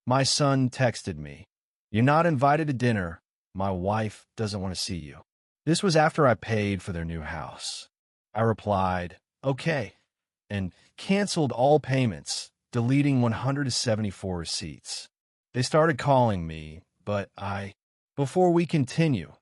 My son texted me, "You're not invited to dinner. My wife doesn't want to see you." This was after I paid for their new house. I replied, "Okay," and canceled all payments, deleting 174 receipts. They started calling me, but before we continue,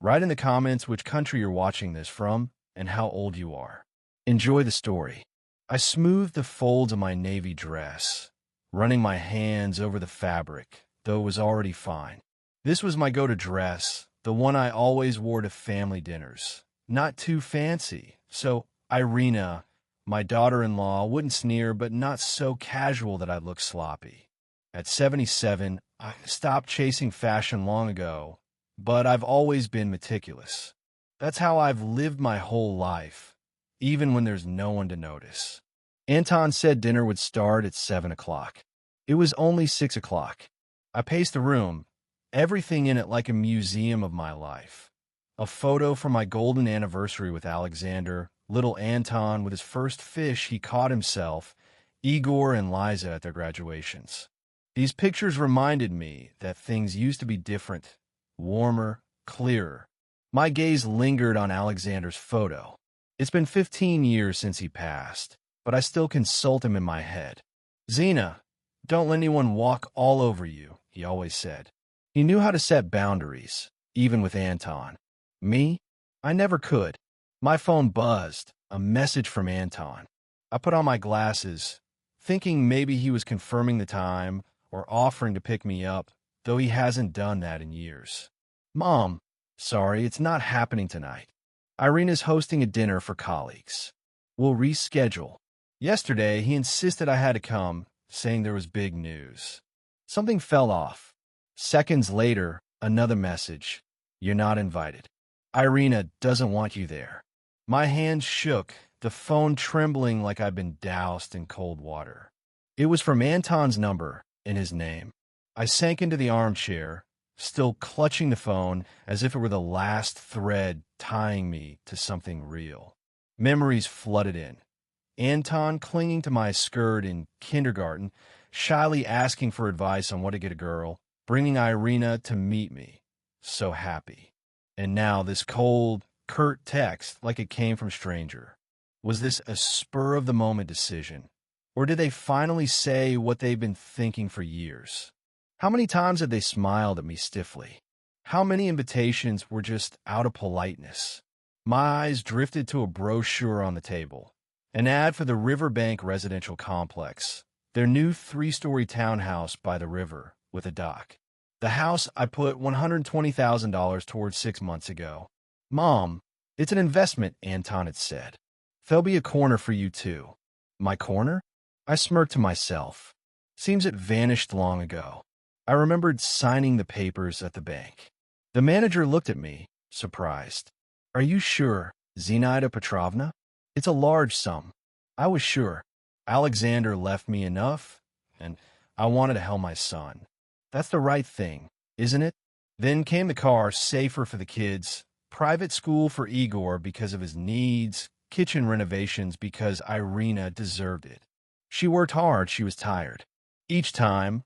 write in the comments which country you're watching this from and how old you are. Enjoy the story. I smoothed the folds of my navy dress, running my hands over the fabric, though it was already fine. This was my go-to dress, the one I always wore to family dinners. Not too fancy, so Ireina, my daughter-in-law, wouldn't sneer, but not so casual that I'd look sloppy. At 77, I stopped chasing fashion long ago, but I've always been meticulous. That's how I've lived my whole life, even when there's no one to notice. Anton said dinner would start at 7 o'clock. It was only 6 o'clock. I paced the room, everything in it like a museum of my life. A photo from my golden anniversary with Alexander, little Anton with his first fish he caught himself, Igor and Liza at their graduations. These pictures reminded me that things used to be different, warmer, clearer. My gaze lingered on Alexander's photo. It's been 15 years since he passed, but I still consult him in my head. "Zena, don't let anyone walk all over you," he always said. He knew how to set boundaries, even with Anton. Me? I never could. My phone buzzed, a message from Anton. I put on my glasses, thinking maybe he was confirming the time or offering to pick me up, though he hasn't done that in years. "Mom, sorry, it's not happening tonight. Irena's hosting a dinner for colleagues. We'll reschedule." Yesterday, he insisted I had to come, saying there was big news. Something fell off. Seconds later, another message. "You're not invited. Ireina doesn't want you there." My hands shook, the phone trembling like I'd been doused in cold water. It was from Anton's number and his name. I sank into the armchair, still clutching the phone as if it were the last thread tying me to something real. Memories flooded in. Anton clinging to my skirt in kindergarten, shyly asking for advice on what to get a girl, bringing Ireina to meet me. So happy. And now this cold, curt text like it came from a stranger. Was this a spur-of-the-moment decision? Or did they finally say what they've been thinking for years? How many times had they smiled at me stiffly? How many invitations were just out of politeness? My eyes drifted to a brochure on the table. An ad for the Riverbank Residential Complex, their new 3-story townhouse by the river with a dock. The house I put $120,000 towards 6 months ago. "Mom, it's an investment," Anton had said. "There'll be a corner for you too." My corner? I smirked to myself. Seems it vanished long ago. I remembered signing the papers at the bank. The manager looked at me, surprised. "Are you sure, Zinaida Petrovna? It's a large sum." I was sure. Alexander left me enough, and I wanted to help my son. That's the right thing, isn't it? Then came the car, safer for the kids, private school for Igor because of his needs, kitchen renovations because Ireina deserved it. She worked hard, she was tired. Each time,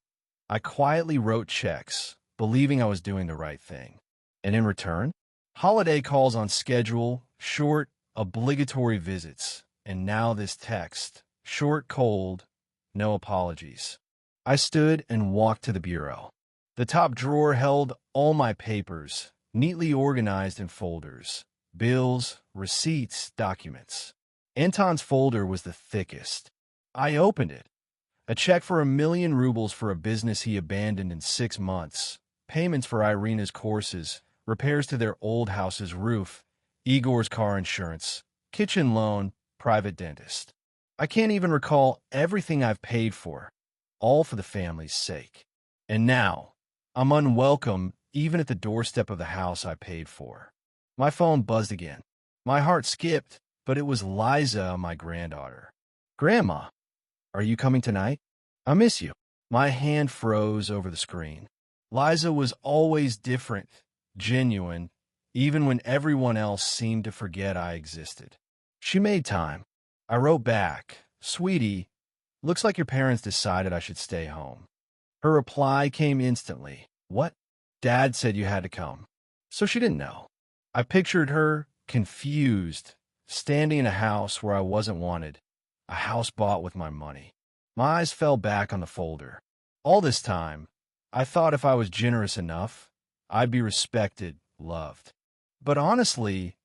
I quietly wrote checks, believing I was doing the right thing. And in return, holiday calls on schedule, short, obligatory visits, and now this text, short, cold, no apologies. I stood and walked to the bureau. The top drawer held all my papers, neatly organized in folders. Bills, receipts, documents. Anton's folder was the thickest. I opened it. A check for 1,000,000 rubles for a business he abandoned in 6 months. Payments for Irena's courses, repairs to their old house's roof, Igor's car insurance, kitchen loan, private dentist. I can't even recall everything I've paid for, all for the family's sake. And now, I'm unwelcome even at the doorstep of the house I paid for. My phone buzzed again. My heart skipped, but it was Liza, my granddaughter. "Grandma, are you coming tonight? I miss you." My hand froze over the screen. Liza was always different, genuine, even when everyone else seemed to forget I existed. She made time. I wrote back, "Sweetie, looks like your parents decided I should stay home." Her reply came instantly. What? Dad said you had to come. So she didn't know. I pictured her, confused, standing in a house where I wasn't wanted, a house bought with my money. My eyes fell back on the folder. All this time, I thought if I was generous enough, I'd be respected, loved. But honestly,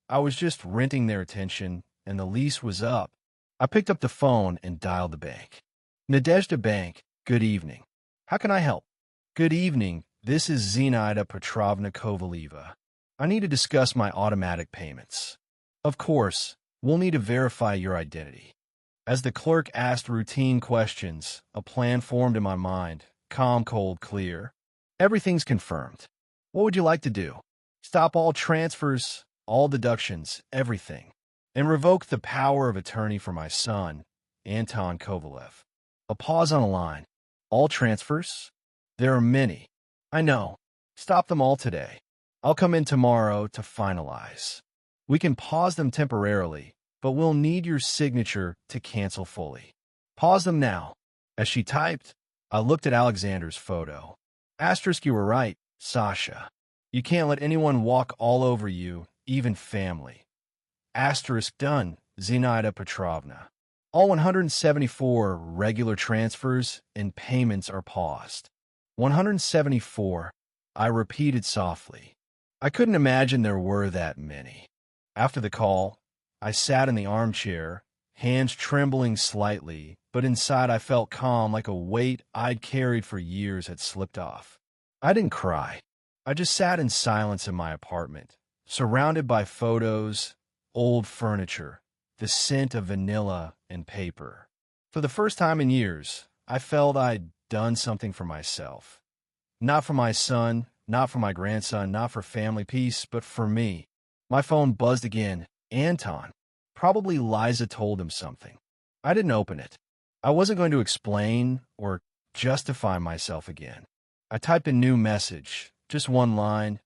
I was just renting their attention, and the lease was up. I picked up the phone and dialed the bank. Nadezhda Bank, good evening. How can I help? Good evening, this is Zinaida Petrovna Kovaleva. I need to discuss my automatic payments. Of course, we'll need to verify your identity. As the clerk asked routine questions, a plan formed in my mind, calm, cold, clear. Everything's confirmed. What would you like to do? Stop all transfers, all deductions, everything, and revoke the power of attorney for my son, Anton Kovalev. A pause on the line. All transfers? There are many. I know. Stop them all today. I'll come in tomorrow to finalize. We can pause them temporarily, but we'll need your signature to cancel fully. Pause them now. As she typed, I looked at Alexander's photo. Asterisk, you were right, Sasha. You can't let anyone walk all over you, even family. Asterisk, done, Zinaida Petrovna. All 174 regular transfers and payments are paused. 174, I repeated softly. I couldn't imagine there were that many. After the call, I sat in the armchair, hands trembling slightly, but inside I felt calm, like a weight I'd carried for years had slipped off. I didn't cry. I just sat in silence in my apartment, surrounded by photos, old furniture, the scent of vanilla and paper. For the first time in years, I felt I'd done something for myself. Not for my son, not for my grandson, not for family peace, but for me. My phone buzzed again. Anton. Probably Liza told him something. I didn't open it. I wasn't going to explain or justify myself again. I typed a new message, just one line.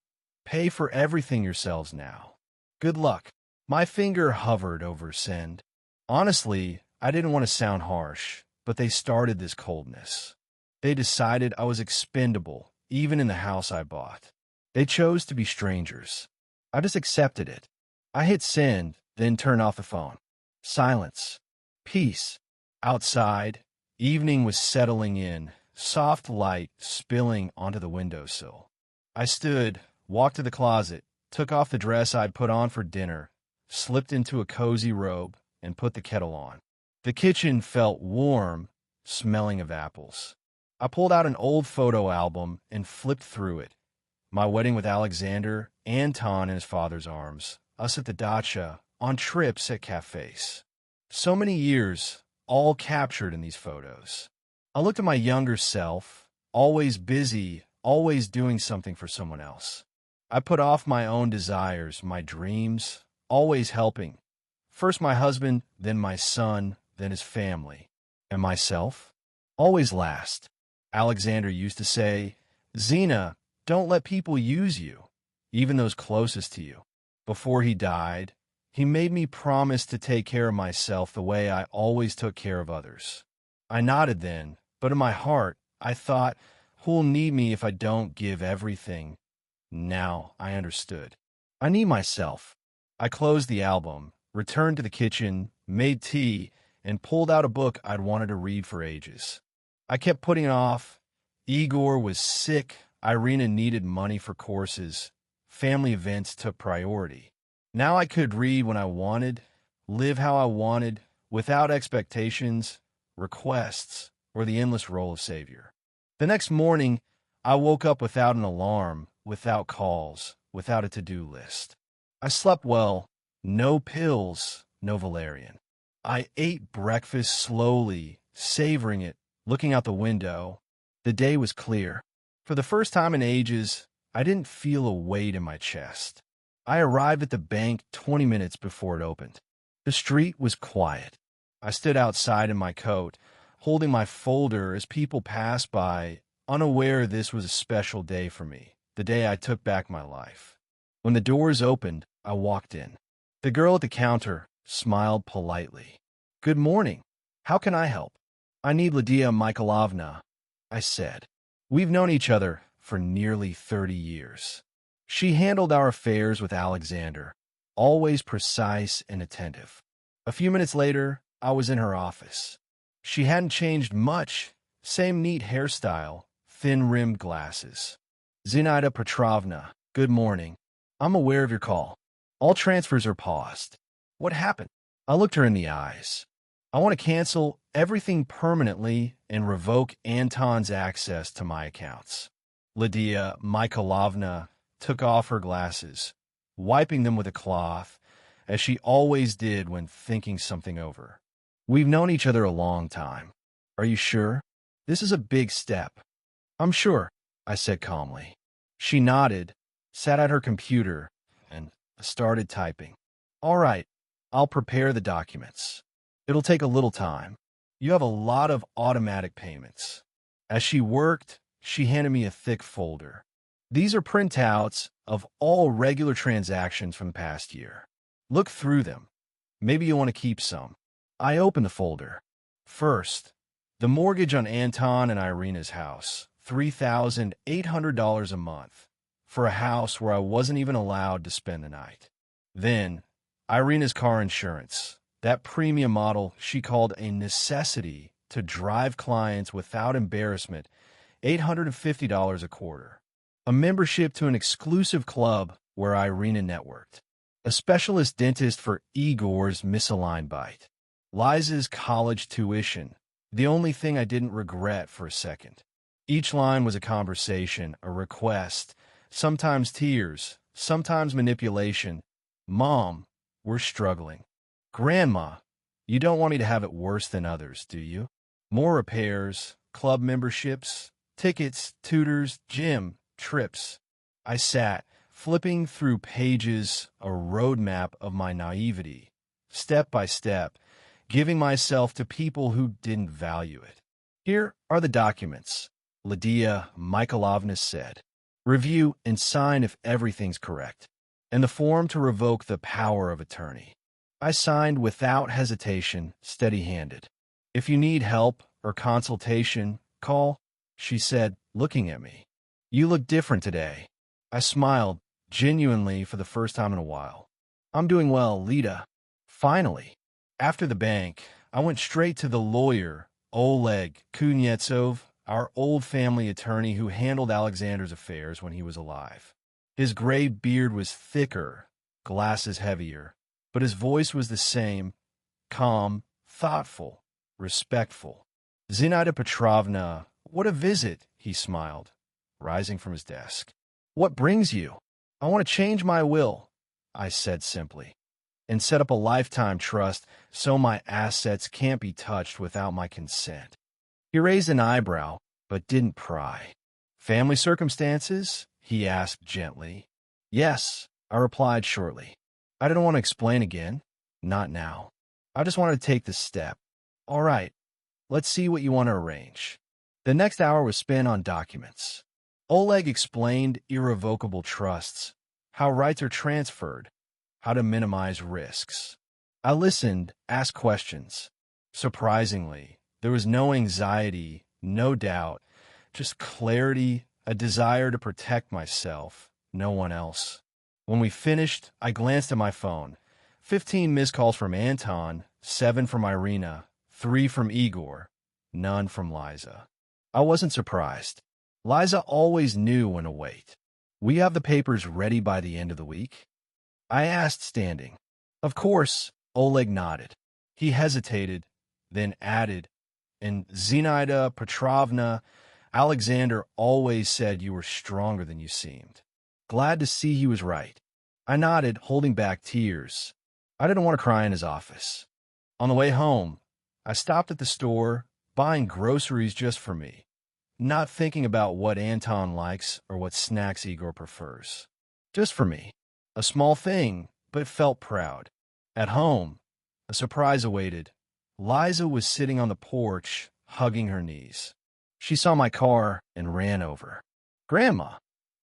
Pay for everything yourselves now. Good luck. My finger hovered over send. Honestly, I didn't want to sound harsh, but they started this coldness. They decided I was expendable, even in the house I bought. They chose to be strangers. I just accepted it. I hit send, then turned off the phone. Silence. Peace. Outside, evening was settling in, soft light spilling onto the windowsill. I stood, walked to the closet, took off the dress I'd put on for dinner, slipped into a cozy robe, and put the kettle on. The kitchen felt warm, smelling of apples. I pulled out an old photo album and flipped through it. My wedding with Alexander, Anton in his father's arms, us at the dacha, on trips at cafes. So many years, all captured in these photos. I looked at my younger self, always busy, always doing something for someone else. I put off my own desires, my dreams, always helping. First my husband, then my son, then his family. And myself? Always last. Alexander used to say, Zina, don't let people use you, even those closest to you. Before he died, he made me promise to take care of myself the way I always took care of others. I nodded then, but in my heart, I thought, who'll need me if I don't give everything? Now I understood. I need myself. I closed the album, returned to the kitchen, made tea, and pulled out a book I'd wanted to read for ages. I kept putting it off. Igor was sick. Ireina needed money for courses. Family events took priority. Now I could read when I wanted, live how I wanted, without expectations, requests, or the endless role of savior. The next morning, I woke up without an alarm, without calls, without a to-do list. I slept well, no pills, no valerian. I ate breakfast slowly, savoring it, looking out the window. The day was clear. For the first time in ages, I didn't feel a weight in my chest. I arrived at the bank 20 minutes before it opened. The street was quiet. I stood outside in my coat, holding my folder as people passed by, unaware this was a special day for me, the day I took back my life. When the doors opened, I walked in. The girl at the counter smiled politely. Good morning. How can I help? I need Lydia Mikhailovna. I said. We've known each other for nearly 30 years. She handled our affairs with Alexander, always precise and attentive. A few minutes later, I was in her office. She hadn't changed much. Same neat hairstyle, thin-rimmed glasses. Zinaida Petrovna, good morning. I'm aware of your call. All transfers are paused. What happened? I looked her in the eyes. I want to cancel everything permanently and revoke Anton's access to my accounts. Lydia Mikhailovna took off her glasses, wiping them with a cloth, as she always did when thinking something over. We've known each other a long time. Are you sure? This is a big step. I'm sure, I said calmly. She nodded, sat at her computer, and started typing. All right, I'll prepare the documents. It'll take a little time. You have a lot of automatic payments. As she worked, she handed me a thick folder. These are printouts of all regular transactions from the past year. Look through them. Maybe you want to keep some. I opened the folder. First, the mortgage on Anton and Irena's house, $3,800 a month, for a house where I wasn't even allowed to spend the night. Then, Irena's car insurance, that premium model she called a necessity to drive clients without embarrassment, $850 a quarter. A membership to an exclusive club where Ireina networked. A specialist dentist for Igor's misaligned bite. Liza's college tuition, the only thing I didn't regret for a second. Each line was a conversation, a request, sometimes tears, sometimes manipulation. Mom, we're struggling. Grandma, you don't want me to have it worse than others, do you? More repairs, club memberships, tickets, tutors, gym, trips. I sat, flipping through pages, a roadmap of my naivety, step by step, giving myself to people who didn't value it. Here are the documents, Lydia Mikhailovna said. Review and sign if everything's correct. And the form to revoke the power of attorney. I signed without hesitation, steady-handed. If you need help or consultation, call, she said, looking at me. You look different today. I smiled, genuinely for the first time in a while. I'm doing well, Lida. Finally. After the bank, I went straight to the lawyer, Oleg Kuznetsov, our old family attorney who handled Alexander's affairs when he was alive. His gray beard was thicker, glasses heavier, but his voice was the same, calm, thoughtful, respectful. Zinaida Petrovna, what a visit, he smiled, rising from his desk. What brings you? I want to change my will, I said simply, and set up a lifetime trust so my assets can't be touched without my consent. He raised an eyebrow, but didn't pry. Family circumstances? He asked gently. Yes, I replied shortly. I didn't want to explain again. Not now. I just wanted to take the step. All right, let's see what you want to arrange. The next hour was spent on documents. Oleg explained irrevocable trusts, how rights are transferred, how to minimize risks. I listened, asked questions. Surprisingly, there was no anxiety, no doubt, just clarity, a desire to protect myself, no one else. When we finished, I glanced at my phone. 15 missed calls from Anton, 7 from Ireina, 3 from Igor, none from Liza. I wasn't surprised. Liza always knew when to wait. We have the papers ready by the end of the week? I asked, standing. Of course, Oleg nodded. He hesitated, then added, and Zinaida Petrovna, Alexander always said you were stronger than you seemed. Glad to see he was right. I nodded, holding back tears. I didn't want to cry in his office. On the way home, I stopped at the store, buying groceries just for me, not thinking about what Anton likes or what snacks Igor prefers. Just for me. A small thing, but felt proud. At home, a surprise awaited. Liza was sitting on the porch, hugging her knees. She saw my car and ran over. Grandma,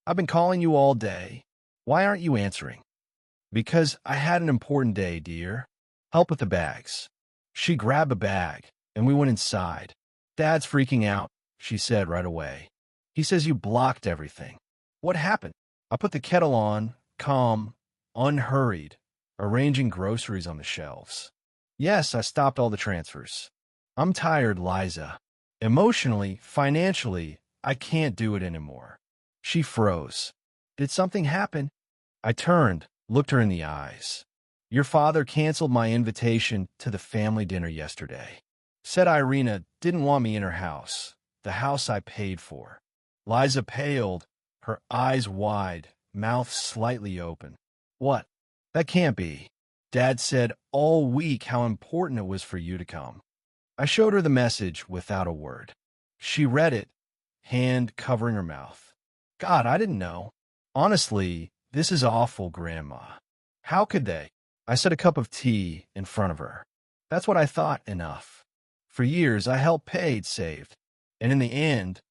I've been calling you all day. Why aren't you answering? Because I had an important day, dear. Help with the bags. She grabbed a bag, and we went inside. Dad's freaking out, she said right away. He says you blocked everything. What happened? I put the kettle on, calm, unhurried, arranging groceries on the shelves. Yes, I stopped all the transfers. I'm tired, Liza. Emotionally, financially, I can't do it anymore. She froze. Did something happen? I turned, looked her in the eyes. Your father canceled my invitation to the family dinner yesterday. Said Ireina didn't want me in her house, the house I paid for. Liza paled, her eyes wide, mouth slightly open. What? That can't be. Dad said all week how important it was for you to come. I showed her the message without a word. She read it, hand covering her mouth. God, I didn't know. Honestly, this is awful, Grandma. How could they? I set a cup of tea in front of her. That's what I thought enough. For years, I helped paid, saved. And in the end,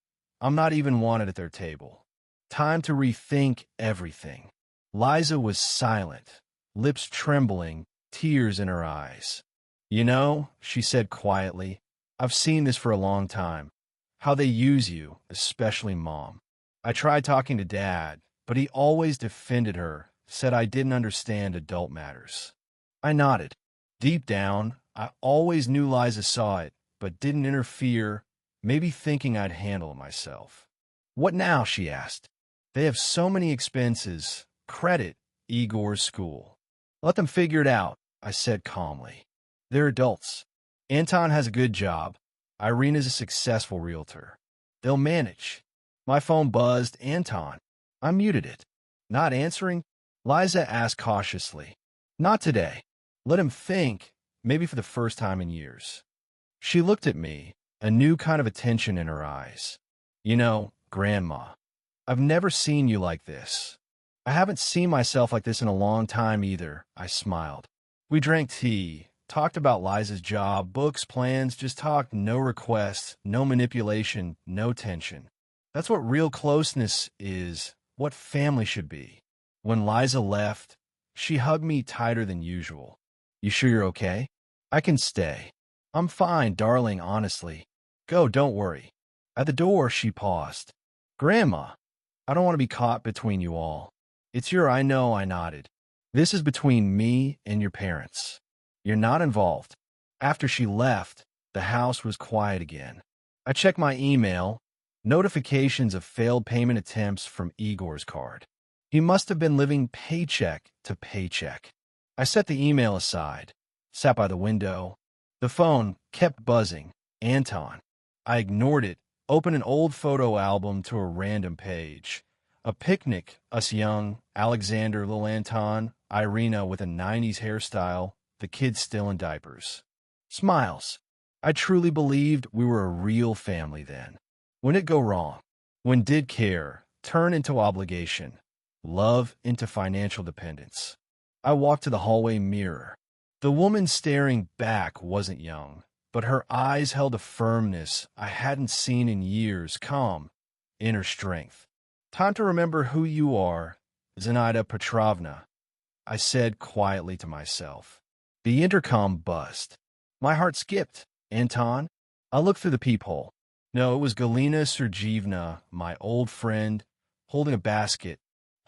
I'm not even wanted at their table. Time to rethink everything. Liza was silent, lips trembling, tears in her eyes. You know, she said quietly, I've seen this for a long time. How they use you, especially Mom. I tried talking to Dad, but he always defended her, said I didn't understand adult matters. I nodded. Deep down, I always knew Liza saw it, but didn't interfere, maybe thinking I'd handle it myself. What now? She asked. They have so many expenses. Credit, Igor's school. Let them figure it out, I said calmly. They're adults. Anton has a good job. Irena's a successful realtor. They'll manage. My phone buzzed. Anton. I muted it. Not answering? Liza asked cautiously. Not today. Let him think, maybe for the first time in years. She looked at me, a new kind of attention in her eyes. You know, Grandma, I've never seen you like this. I haven't seen myself like this in a long time either, I smiled. We drank tea, talked about Liza's job, books, plans, just talked, no requests, no manipulation, no tension. That's what real closeness is, what family should be. When Liza left, she hugged me tighter than usual. You sure you're okay? I can stay. I'm fine, darling, honestly. Go, don't worry. At the door, she paused. Grandma, I don't want to be caught between you all. It's I know, I nodded. This is between me and your parents. You're not involved. After she left, the house was quiet again. I checked my email, notifications of failed payment attempts from Igor's card. He must have been living paycheck to paycheck. I set the email aside, sat by the window. The phone kept buzzing. Anton. I ignored it, opened an old photo album to a random page. A picnic, us young, Alexander, little Anton, Ireina with a 90s hairstyle, the kids still in diapers. Smiles. I truly believed we were a real family then. When it go wrong? When did care turn into obligation? Love into financial dependence? I walked to the hallway mirror. The woman staring back wasn't young, but her eyes held a firmness I hadn't seen in years, calm, inner strength. Time to remember who you are, Zinaida Petrovna, I said quietly to myself. The intercom buzzed. My heart skipped. Anton? I looked through the peephole. No, it was Galina Sergeevna, my old friend, holding a basket,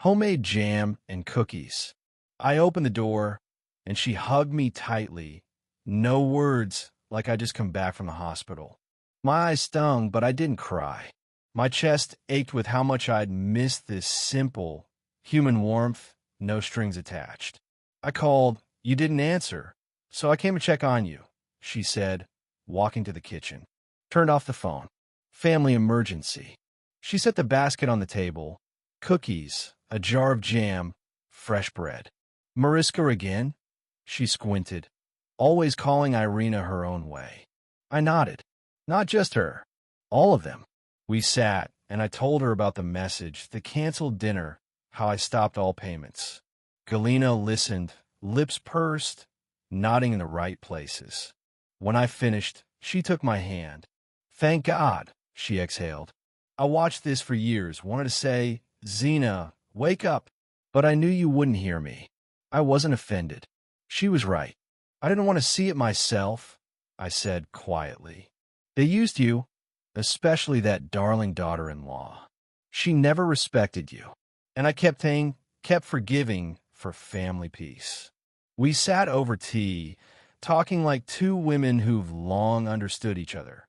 homemade jam and cookies. I opened the door, and she hugged me tightly. No words, like I'd just come back from the hospital. My eyes stung, but I didn't cry. My chest ached with how much I'd missed this simple, human warmth, no strings attached. I called. You didn't answer, so I came to check on you, she said, walking to the kitchen. Turned off the phone. Family emergency. She set the basket on the table. Cookies, a jar of jam, fresh bread. Mariska again? She squinted, always calling Ireina her own way. I nodded. Not just her. All of them. We sat, and I told her about the message, the canceled dinner, how I stopped all payments. Galina listened, lips pursed, nodding in the right places. When I finished, she took my hand. Thank God, she exhaled. I watched this for years, wanted to say, Zina, wake up, but I knew you wouldn't hear me. I wasn't offended. She was right. I didn't want to see it myself, I said quietly. They used you. especially that darling daughter-in-law. She never respected you. And I kept forgiving for family peace. We sat over tea, talking like two women who've long understood each other,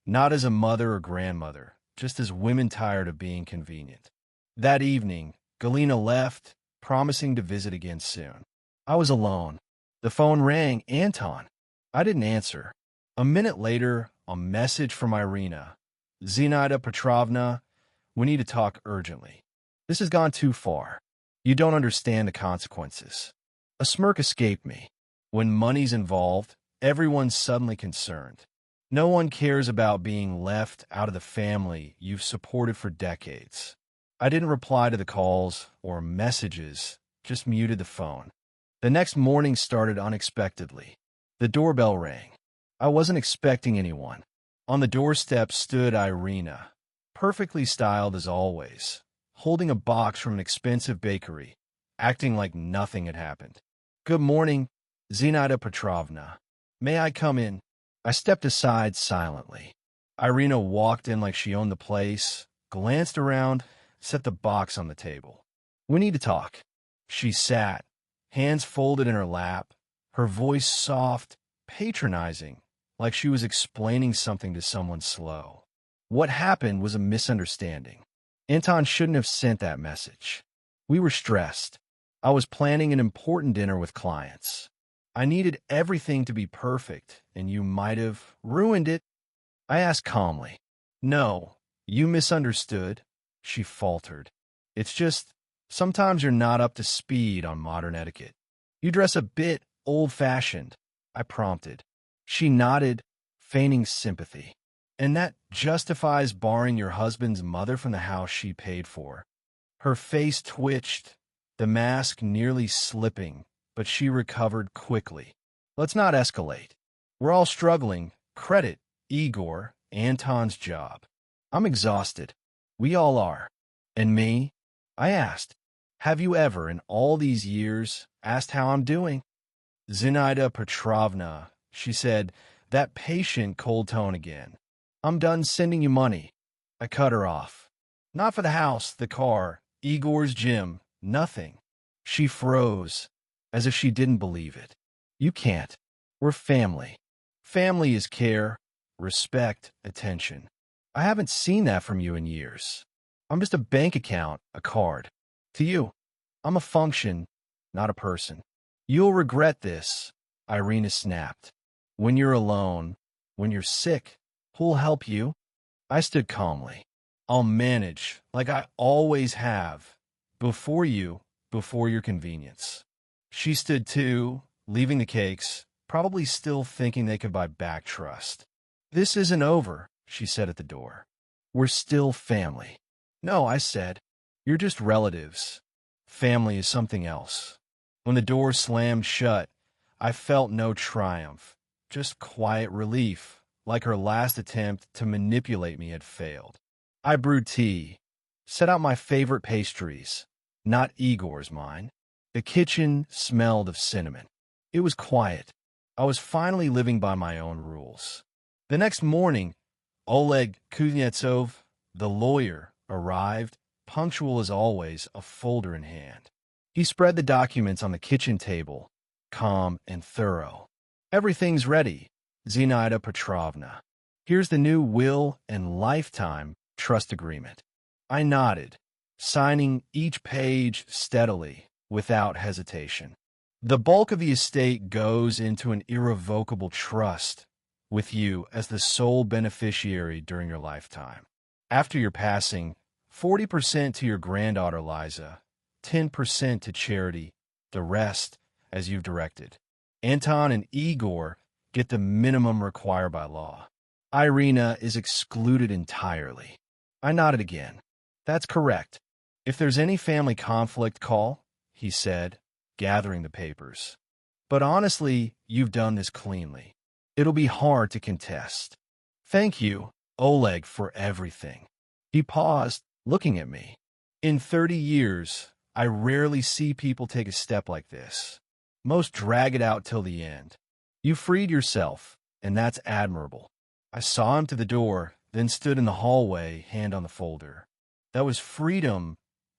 not as a mother or grandmother, just as women tired of being convenient. That evening, Galena left, promising to visit again soon. I was alone. The phone rang. Anton. I didn't answer. A minute later, a message from Ireina. Zinaida Petrovna, we need to talk urgently. This has gone too far. You don't understand the consequences. A smirk escaped me. When money's involved, everyone's suddenly concerned. No one cares about being left out of the family you've supported for decades. I didn't reply to the calls or messages, just muted the phone. The next morning started unexpectedly. The doorbell rang. I wasn't expecting anyone. On the doorstep stood Ireina, perfectly styled as always, holding a box from an expensive bakery, acting like nothing had happened. Good morning, Zinaida Petrovna. May I come in? I stepped aside silently. Ireina walked in like she owned the place, glanced around, set the box on the table. We need to talk. She sat, hands folded in her lap, her voice soft, patronizing, like she was explaining something to someone slow. What happened was a misunderstanding. Anton shouldn't have sent that message. We were stressed. I was planning an important dinner with clients. I needed everything to be perfect, and you might have ruined it. I asked calmly. No, you misunderstood, she faltered. It's just, sometimes you're not up to speed on modern etiquette. You dress a bit old-fashioned, I prompted. She nodded, feigning sympathy. And that justifies barring your husband's mother from the house she paid for. Her face twitched, the mask nearly slipping, but she recovered quickly. Let's not escalate. We're all struggling. Credit Igor, Anton's job. I'm exhausted. We all are. And me? I asked. Have you ever, in all these years, asked how I'm doing? Zinaida Petrovna, she said, that patient cold tone again. I'm done sending you money. I cut her off. Not for the house, the car, Igor's gym, nothing. She froze, as if she didn't believe it. You can't. We're family. Family is care, respect, attention. I haven't seen that from you in years. I'm just a bank account, a card. To you, I'm a function, not a person. You'll regret this, Ireina snapped. When you're alone, when you're sick, who'll help you? I stood calmly. I'll manage, like I always have, before you, before your convenience. She stood too, leaving the cakes, probably still thinking they could buy back trust. This isn't over, she said at the door. We're still family. No, I said. You're just relatives. Family is something else. When the door slammed shut, I felt no triumph, just quiet relief, like her last attempt to manipulate me had failed. I brewed tea, set out my favorite pastries, not Igor's mine. The kitchen smelled of cinnamon. It was quiet. I was finally living by my own rules. The next morning, Oleg Kuznetsov, the lawyer, arrived, punctual as always, a folder in hand. He spread the documents on the kitchen table, calm and thorough. Everything's ready, Zinaida Petrovna. Here's the new will and lifetime trust agreement. I nodded, signing each page steadily, without hesitation. The bulk of the estate goes into an irrevocable trust, with you as the sole beneficiary during your lifetime. After your passing, 40% to your granddaughter Liza, 10% to charity, the rest as you've directed. Anton and Igor get the minimum required by law. Ireina is excluded entirely. I nodded again. That's correct. If there's any family conflict, call, he said, gathering the papers. But honestly, you've done this cleanly. It'll be hard to contest. Thank you, Oleg, for everything. He paused, looking at me. In 30 years, I rarely see people take a step like this. Most drag it out till the end. You freed yourself, and that's admirable. I saw him to the door, then stood in the hallway, hand on the folder. That was freedom,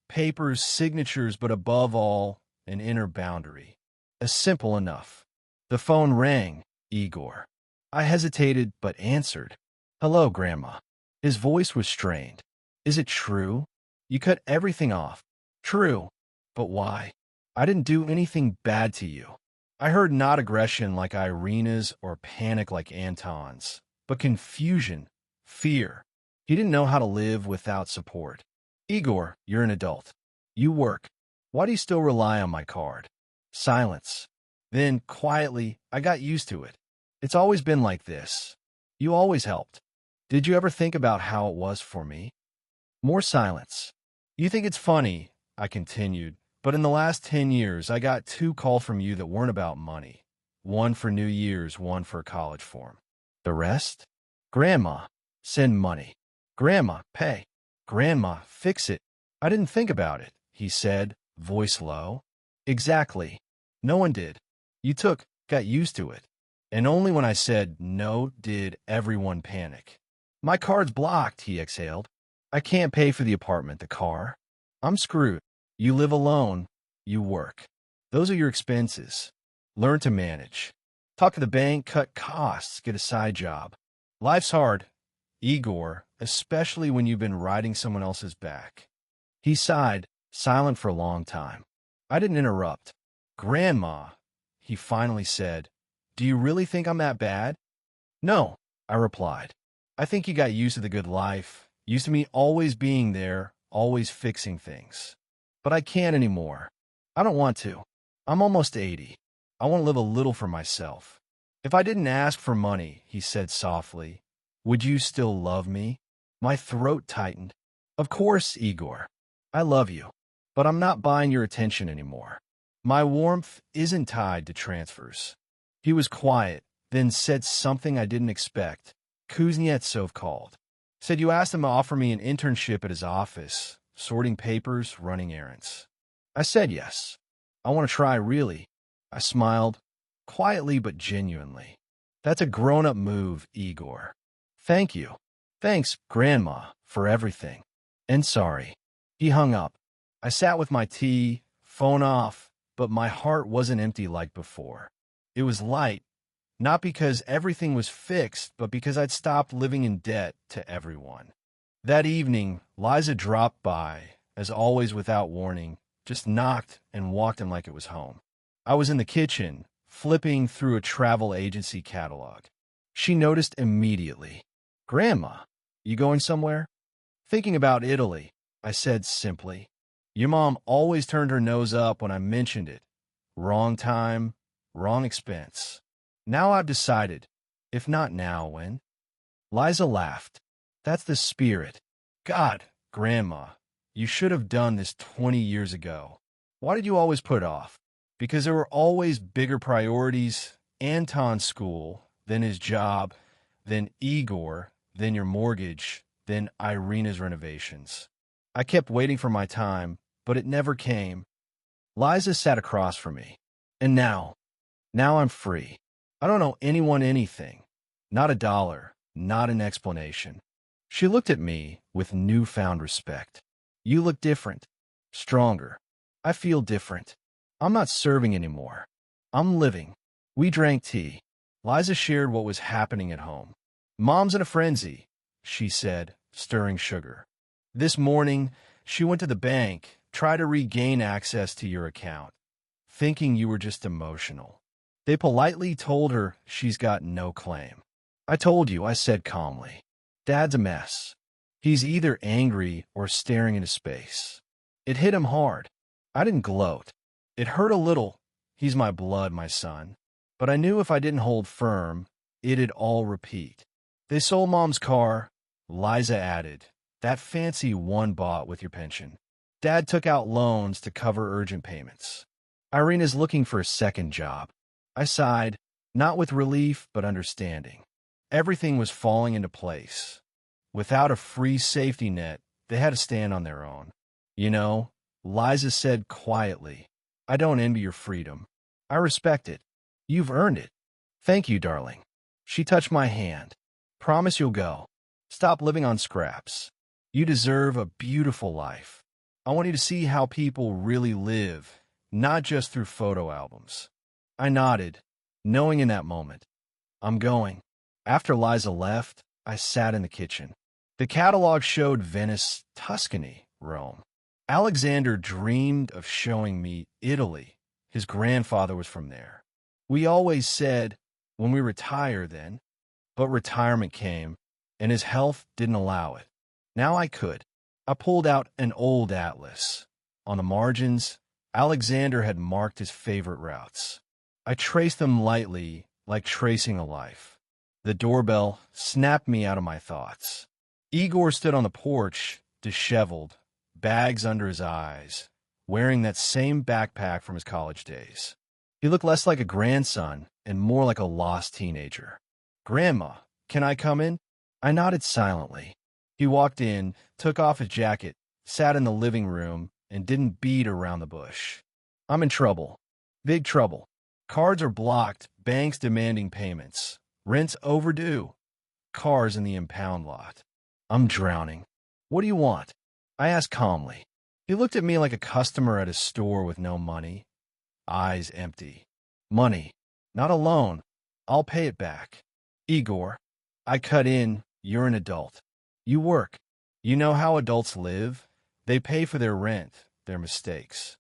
papers, signatures, but above all, an inner boundary. As simple enough. The phone rang. Igor. I hesitated, but answered. Hello, Grandma. His voice was strained. Is it true? You cut everything off. True. But why? I didn't do anything bad to you. I heard not aggression like Irena's or panic like Anton's, but confusion, fear. He didn't know how to live without support. Igor, you're an adult. You work. Why do you still rely on my card? Silence. Then, quietly, I got used to it. It's always been like this. You always helped. Did you ever think about how it was for me? More silence. You think it's funny, I continued, but in the last 10 years, I got 2 calls from you that weren't about money. One for New Year's, one for a college form. The rest? Grandma, send money. Grandma, pay. Grandma, fix it. I didn't think about it, he said, voice low. Exactly. No one did. You got used to it. And only when I said no did everyone panic. My card's blocked, he exhaled. I can't pay for the apartment, the car. I'm screwed. You live alone. You work. Those are your expenses. Learn to manage. Talk to the bank, cut costs, get a side job. Life's hard, Igor, especially when you've been riding someone else's back. He sighed, silent for a long time. I didn't interrupt. Grandma, he finally said, do you really think I'm that bad? No, I replied. I think you got used to the good life, used to me always being there, always fixing things. But I can't anymore. I don't want to. I'm almost 80. I want to live a little for myself. If I didn't ask for money, he said softly, would you still love me? My throat tightened. Of course, Igor. I love you. But I'm not buying your attention anymore. My warmth isn't tied to transfers. He was quiet, then said something I didn't expect. Kuznetsov called. Said you asked him to offer me an internship at his office, sorting papers, running errands. I said yes. I want to try, really. I smiled, quietly but genuinely. That's a grown-up move, Igor. Thank you. Thanks, Grandma, for everything. And sorry. He hung up. I sat with my tea, phone off, but my heart wasn't empty like before. It was light, not because everything was fixed, but because I'd stopped living in debt to everyone. That evening, Liza dropped by, as always without warning, just knocked and walked in like it was home. I was in the kitchen, flipping through a travel agency catalog. She noticed immediately. Grandma, you going somewhere? Thinking about Italy, I said simply. Your mom always turned her nose up when I mentioned it. Wrong time, wrong expense. Now I've decided. If not now, when? Liza laughed. That's the spirit. God, Grandma, you should have done this 20 years ago. Why did you always put it off? Because there were always bigger priorities. Anton's school, then his job, then Igor, then your mortgage, then Irena's renovations. I kept waiting for my time, but it never came. Liza sat across from me. And now I'm free. I don't owe anyone anything. Not a dollar, not an explanation. She looked at me with newfound respect. You look different, stronger. I feel different. I'm not serving anymore. I'm living. We drank tea. Liza shared what was happening at home. Mom's in a frenzy, she said, stirring sugar. This morning, she went to the bank, tried to regain access to your account, thinking you were just emotional. They politely told her she's got no claim. I told you, I said calmly. Dad's a mess. He's either angry or staring into space. It hit him hard. I didn't gloat. It hurt a little. He's my blood, my son. But I knew if I didn't hold firm, it'd all repeat. They sold Mom's car, Liza added. That fancy one bought with your pension. Dad took out loans to cover urgent payments. Irena's looking for a second job. I sighed, not with relief, but understanding. Everything was falling into place. Without a free safety net, they had to stand on their own. You know, Liza said quietly, I don't envy your freedom. I respect it. You've earned it. Thank you, darling. She touched my hand. Promise you'll go. Stop living on scraps. You deserve a beautiful life. I want you to see how people really live, not just through photo albums. I nodded, knowing in that moment, I'm going. After Liza left, I sat in the kitchen. The catalog showed Venice, Tuscany, Rome. Alexander dreamed of showing me Italy. His grandfather was from there. We always said, when we retire then, but retirement came, and his health didn't allow it. Now I could. I pulled out an old atlas. On the margins, Alexander had marked his favorite routes. I traced them lightly, like tracing a life. The doorbell snapped me out of my thoughts. Igor stood on the porch, disheveled, bags under his eyes, wearing that same backpack from his college days. He looked less like a grandson and more like a lost teenager. "Grandma, can I come in?" I nodded silently. He walked in, took off his jacket, sat in the living room, and didn't beat around the bush. "I'm in trouble. Big trouble. Cards are blocked, banks demanding payments. Rent's overdue. Cars in the impound lot. I'm drowning. What do you want?" I asked calmly. He looked at me like a customer at a store with no money. Eyes empty. "Money. Not a loan. I'll pay it back." "Igor," I cut in, "you're an adult. You work. You know how adults live. They pay for their rent, their mistakes."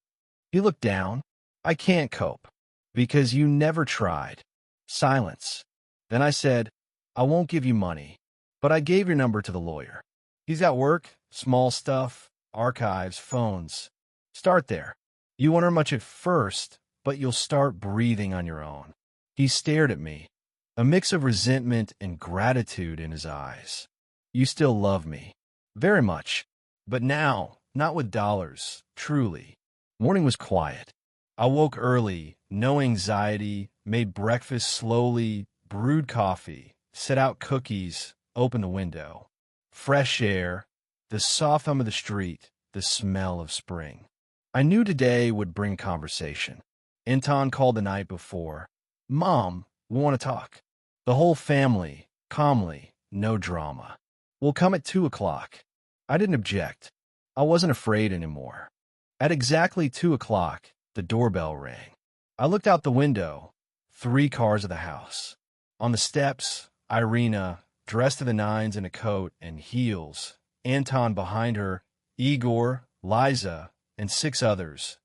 He looked down. "I can't cope. Because you never tried." Silence. Then I said, "I won't give you money, but I gave your number to the lawyer. He's got work, small stuff, archives, phones. Start there. You won't earn much at first, but you'll start breathing on your own." He stared at me, a mix of resentment and gratitude in his eyes. "You still love me." "Very much. But now, not with dollars, truly." Morning was quiet. I woke early, no anxiety, made breakfast slowly, brewed coffee, set out cookies, opened the window. Fresh air, the soft hum of the street, the smell of spring. I knew today would bring conversation. Anton called the night before. "Mom, we want to talk." The whole family, calmly, no drama. "We'll come at 2:00. I didn't object. I wasn't afraid anymore. At exactly 2:00, the doorbell rang. I looked out the window. 3 cars of the house. On the steps, Ireina, dressed to the nines in a coat and heels, Anton behind her, Igor, Liza, and 6 others.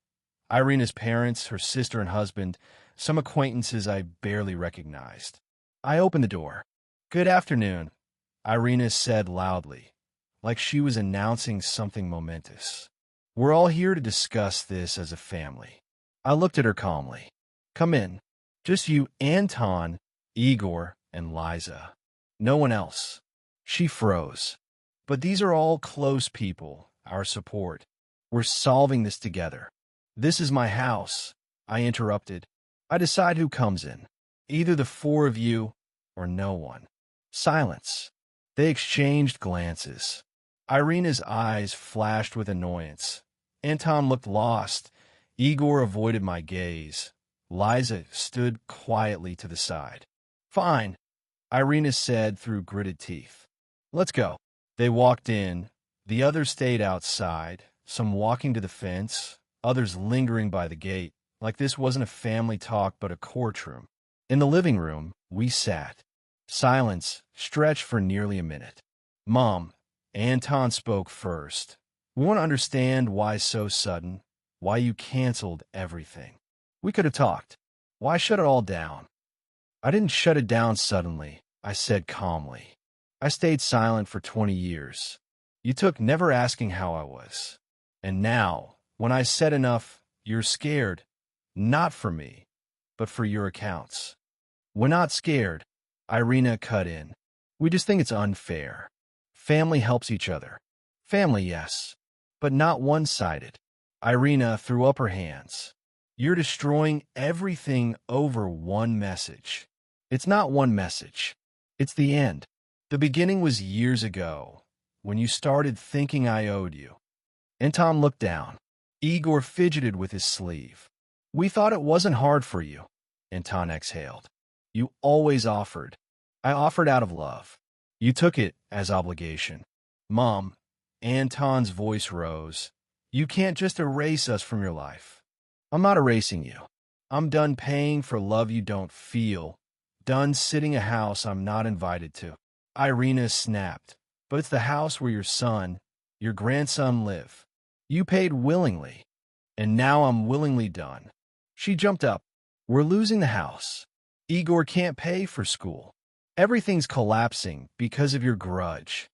Irena's parents, her sister and husband, some acquaintances I barely recognized. I opened the door. "Good afternoon," Ireina said loudly, like she was announcing something momentous. "We're all here to discuss this as a family." I looked at her calmly. "Come in. Just you, Anton, Igor, and Liza. No one else." She froze. "But these are all close people, our support. We're solving this together." "This is my house," I interrupted. "I decide who comes in. Either the 4 of you or no one." Silence. They exchanged glances. Irena's eyes flashed with annoyance. Anton looked lost. Igor avoided my gaze. Liza stood quietly to the side. "Fine," Ireina said through gritted teeth. "Let's go." They walked in. The others stayed outside, some walking to the fence, others lingering by the gate, like this wasn't a family talk but a courtroom. In the living room, we sat. Silence stretched for nearly a minute. "Mom," Anton spoke first. "We want to understand why so sudden, why you canceled everything. We could have talked. Why shut it all down?" "I didn't shut it down suddenly," I said calmly. "I stayed silent for 20 years. You took never asking how I was. And now, when I said enough, you're scared. Not for me, but for your accounts." "We're not scared," Ireina cut in. "We just think it's unfair. Family helps each other. Family, yes, but not one-sided." Ireina threw up her hands. "You're destroying everything over one message." "It's not one message. It's the end. The beginning was years ago, when you started thinking I owed you." Anton looked down. Igor fidgeted with his sleeve. "We thought it wasn't hard for you," Anton exhaled. "You always offered. I offered out of love. You took it as obligation. Mom, Anton's voice rose. You can't just erase us from your life. I'm not erasing you. I'm done paying for love you don't feel. Done sitting a house I'm not invited to. Ireina snapped. But it's the house where your son, your grandson live. You paid willingly. And now I'm willingly done. She jumped up. We're losing the house. Igor can't pay for school. Everything's collapsing because of your grudge.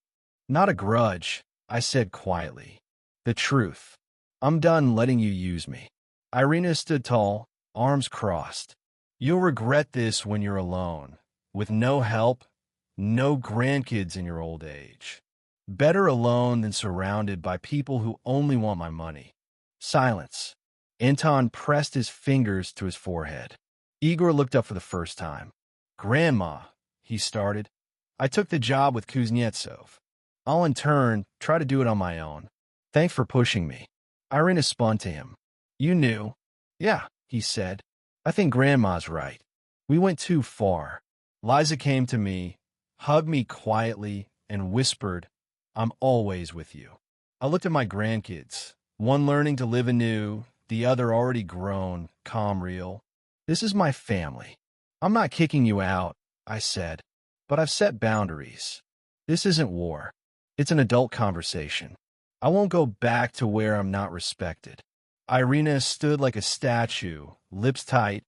Not a grudge, I said quietly. The truth. I'm done letting you use me. Ireina stood tall, arms crossed. You'll regret this when you're alone, with no help, no grandkids in your old age. Better alone than surrounded by people who only want my money. Silence. Anton pressed his fingers to his forehead. Igor looked up for the first time. Grandma, he started. I took the job with Kuznetsov. I'll in turn try to do it on my own. Thanks for pushing me. Ireina spun to him. You knew. Yeah, he said. I think Grandma's right. We went too far. Liza came to me, hugged me quietly, and whispered, I'm always with you. I looked at my grandkids, one learning to live anew, the other already grown, calm, real. This is my family. I'm not kicking you out, I said, but I've set boundaries. This isn't war. It's an adult conversation. I won't go back to where I'm not respected. Ireina stood like a statue, lips tight,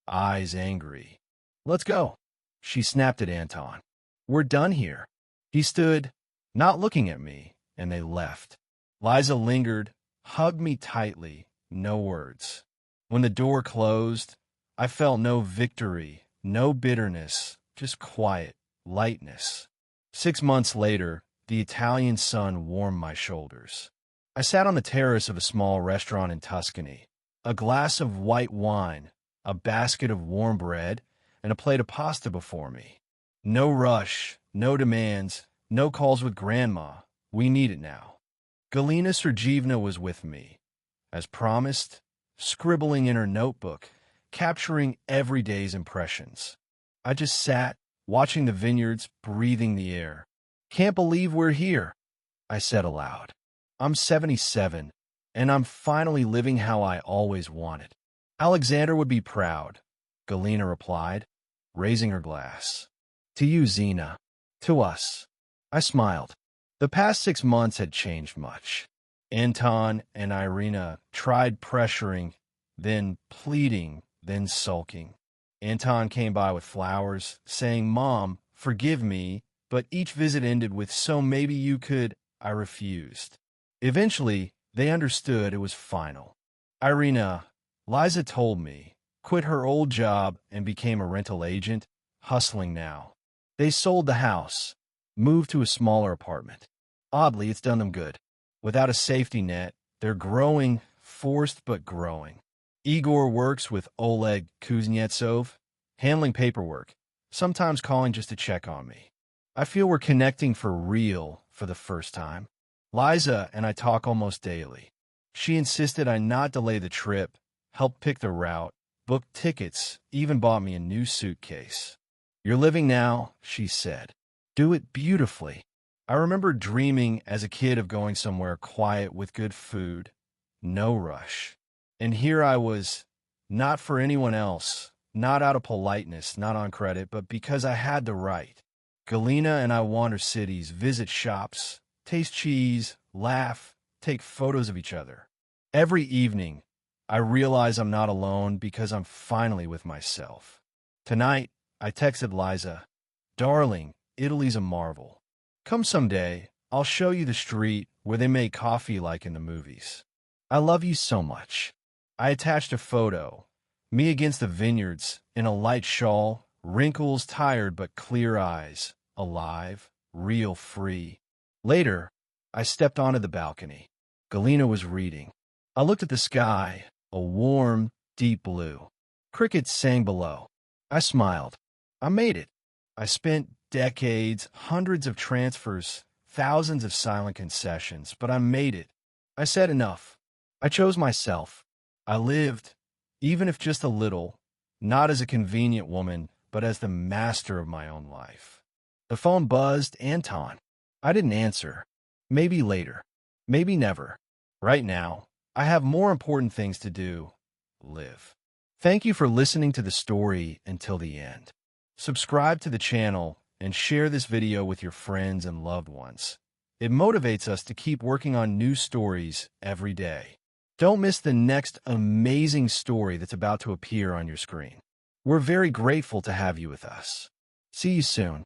eyes angry. Let's go. She snapped at Anton. We're done here. He stood, not looking at me, and they left. Liza lingered, hugged me tightly, no words. When the door closed, I felt no victory, no bitterness, just quiet, lightness. 6 months later, the Italian sun warmed my shoulders. I sat on the terrace of a small restaurant in Tuscany. A glass of white wine, a basket of warm bread, and a plate of pasta before me. No rush, no demands, no calls with Grandma. We need it now. Galina Sergeevna was with me. As promised, scribbling in her notebook, capturing every day's impressions. I just sat, watching the vineyards, breathing the air. Can't believe we're here, I said aloud. I'm 77, and I'm finally living how I always wanted. Alexander would be proud, Galina replied, raising her glass. To you, Zina. To us. I smiled. The past 6 months had changed much. Anton and Ireina tried pressuring, then pleading, then sulking. Anton came by with flowers, saying, Mom, forgive me, but each visit ended with, so maybe you could. I refused. Eventually, they understood it was final. Ireina, Liza told me, quit her old job and became a rental agent, hustling now. They sold the house, moved to a smaller apartment. Oddly, it's done them good. Without a safety net, they're growing, forced but growing. Igor works with Oleg Kuznetsov, handling paperwork, sometimes calling just to check on me. I feel we're connecting for real for the first time. Liza and I talk almost daily. She insisted I not delay the trip, helped pick the route, booked tickets, even bought me a new suitcase. You're living now, she said. Do it beautifully. I remember dreaming as a kid of going somewhere quiet with good food, no rush. And here I was, not for anyone else, not out of politeness, not on credit, but because I had the right. Galina and I wander cities, visit shops, taste cheese, laugh, take photos of each other. Every evening, I realize I'm not alone because I'm finally with myself. Tonight, I texted Liza, Darling, Italy's a marvel. Come someday, I'll show you the street where they make coffee like in the movies. I love you so much. I attached a photo, me against the vineyards, in a light shawl, wrinkles, tired but clear eyes, alive, real, free. Later, I stepped onto the balcony. Galina was reading. I looked at the sky, a warm, deep blue. Crickets sang below. I smiled. I made it. I spent decades, hundreds of transfers, thousands of silent concessions, but I made it. I said enough. I chose myself. I lived, even if just a little, not as a convenient woman, but as the master of my own life. The phone buzzed, Anton. I didn't answer. Maybe later. Maybe never. Right now, I have more important things to do. Live. Thank you for listening to the story until the end. Subscribe to the channel and share this video with your friends and loved ones. It motivates us to keep working on new stories every day. Don't miss the next amazing story that's about to appear on your screen. We're very grateful to have you with us. See you soon.